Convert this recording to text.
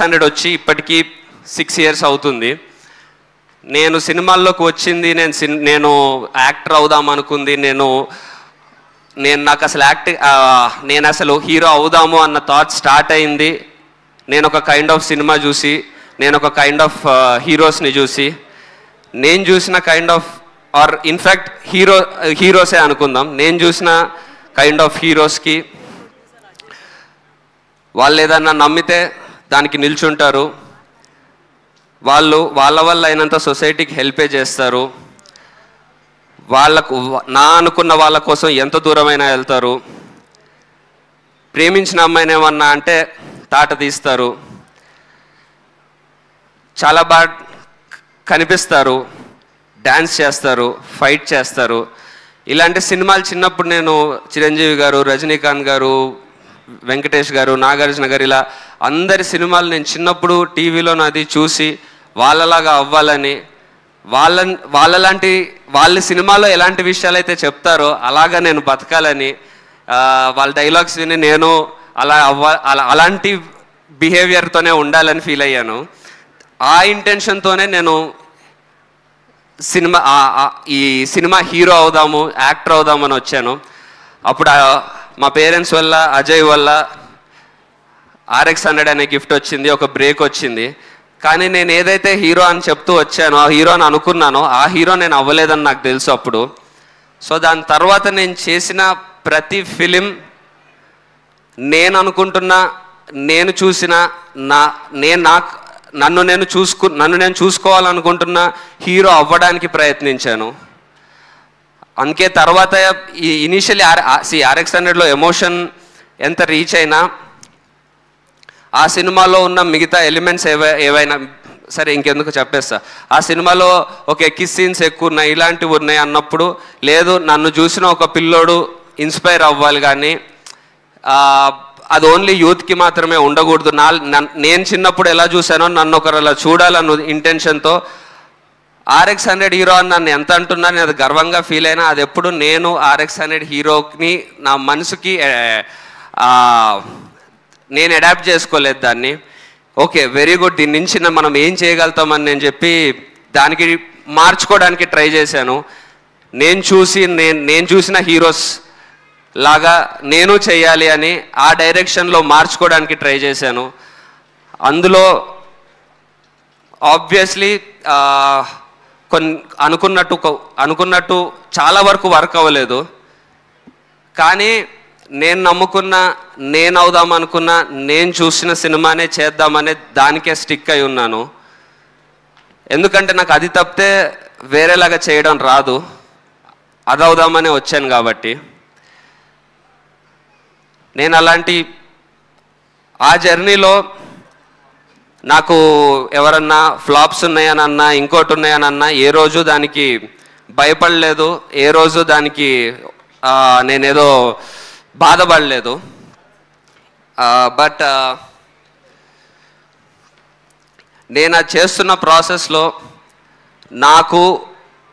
RX-100 వచ్చి ఇప్పటికీ 6 years అవుతుంది. నేను సినిమాల్లోకి వచ్చింది, నేను యాక్టర్ అవుదాం అనుకుంది, నాకు అసలు నేను అసలు హీరో అవుదాము అన్న థాట్ స్టార్ట్ అయింది నేను ఒక కైండ్ ఆఫ్ సినిమా చూసి, నేను ఒక కైండ్ ఆఫ్ హీరోస్ని చూసి, నేను చూసిన కైండ్ ఆఫ్ ఆర్ ఇన్ఫ్యాక్ట్ హీరోసే అనుకుందాం, నేను చూసిన కైండ్ ఆఫ్ హీరోస్కి వాళ్ళు ఏదన్నా నమ్మితే దానికి నిల్చుంటారు, వాళ్ళ వల్ల అయినంత సొసైటీకి హెల్పే చేస్తారు, వాళ్ళకు అనుకున్న వాళ్ళ కోసం ఎంత దూరమైనా వెళ్తారు, ప్రేమించిన అమ్మాయిని ఏమన్నా అంటే తాట తీస్తారు, చాలా బాగా కనిపిస్తారు, డ్యాన్స్ చేస్తారు, ఫైట్ చేస్తారు. ఇలాంటి సినిమాలు చిన్నప్పుడు నేను చిరంజీవి గారు, రజనీకాంత్ గారు, వెంకటేష్ గారు, నాగార్జున గారు, ఇలా అందరి సినిమాలు నేను చిన్నప్పుడు టీవీలో నాది చూసి వాళ్ళలాగా అవ్వాలని, వాళ్ళ సినిమాలో ఎలాంటి విషయాలు అయితే చెప్తారో అలాగా నేను బతకాలని, వాళ్ళ డైలాగ్స్ విని నేను అలాంటి బిహేవియర్తోనే ఉండాలని ఫీల్ అయ్యాను. ఆ ఇంటెన్షన్తోనే నేను ఈ సినిమా హీరో అవుదాము, యాక్టర్ అవుదామని వచ్చాను. అప్పుడు మా పేరెంట్స్ వల్ల, అజయ్ వల్ల RX-100 అనే గిఫ్ట్ వచ్చింది, ఒక బ్రేక్ వచ్చింది. కానీ నేను ఏదైతే హీరో అని చెప్తూ వచ్చానో, ఆ హీరో అని అనుకున్నానో, ఆ హీరో నేను అవ్వలేదని నాకు తెలుసు అప్పుడు. సో దాని తర్వాత నేను చేసిన ప్రతి ఫిలిం నేను అనుకుంటున్న, నేను చూసిన, నన్ను నేను చూసుకోవాలనుకుంటున్న హీరో అవ్వడానికి ప్రయత్నించాను. అందుకే తర్వాత ఇనీషియల్లీ RX-100లో ఎమోషన్ ఎంత రీచ్ అయినా, ఆ సినిమాలో ఉన్న మిగతా ఎలిమెంట్స్ ఏవైనా సరే ఇంకెందుకు చెప్పేస్తా, ఆ సినిమాలో ఓకే కిస్ సీన్స్ ఎక్కువ ఉన్నాయి, ఇలాంటివి ఉన్నాయి అన్నప్పుడు, లేదు నన్ను చూసిన ఒక పిల్లోడు ఇన్స్పైర్ అవ్వాలి కానీ అది ఓన్లీ యూత్కి మాత్రమే ఉండకూడదు, నేను చిన్నప్పుడు ఎలా చూశానో నన్ను ఒకరు అలా చూడాలన్న ఇంటెన్షన్తో RX-100 హీరో అని నన్ను ఎంత అంటున్నా నేను అది గర్వంగా ఫీల్ అయినా, అది ఎప్పుడు నేను RX-100 హీరోని నా మనసుకి నేను అడాప్ట్ చేసుకోలేదు దాన్ని. ఓకే వెరీ గుడ్, దీని నుంచి మనం ఏం చేయగలుగుతామని నేను చెప్పి దానికి మార్చుకోవడానికి ట్రై చేశాను. నేను చూసిన హీరోస్ లాగా నేను చేయాలి అని ఆ డైరెక్షన్లో మార్చుకోవడానికి ట్రై చేశాను. అందులో ఆబ్వియస్లీ అనుకున్నట్టు చాలా వరకు వర్క్ అవ్వలేదు. కానీ నేను నమ్ముకున్న, నేను అవుదామనుకున్న, నేను చూసిన సినిమానే చేద్దామనే దానికే స్టిక్ అయి ఉన్నాను. ఎందుకంటే నాకు అది తప్పితే వేరేలాగా చేయడం రాదు, అది అవుదామనే వచ్చాను కాబట్టి. నేను అలాంటి ఆ జర్నీలో నాకు ఎవరన్నా ఫ్లాప్స్ ఉన్నాయనన్నా, ఇంకోటి ఉన్నాయనన్నా ఏ రోజు దానికి భయపడలేదు, ఏ రోజు దానికి నేనేదో బాధపడలేదు. బట్ నేను అది చేస్తున్న ప్రాసెస్లో నాకు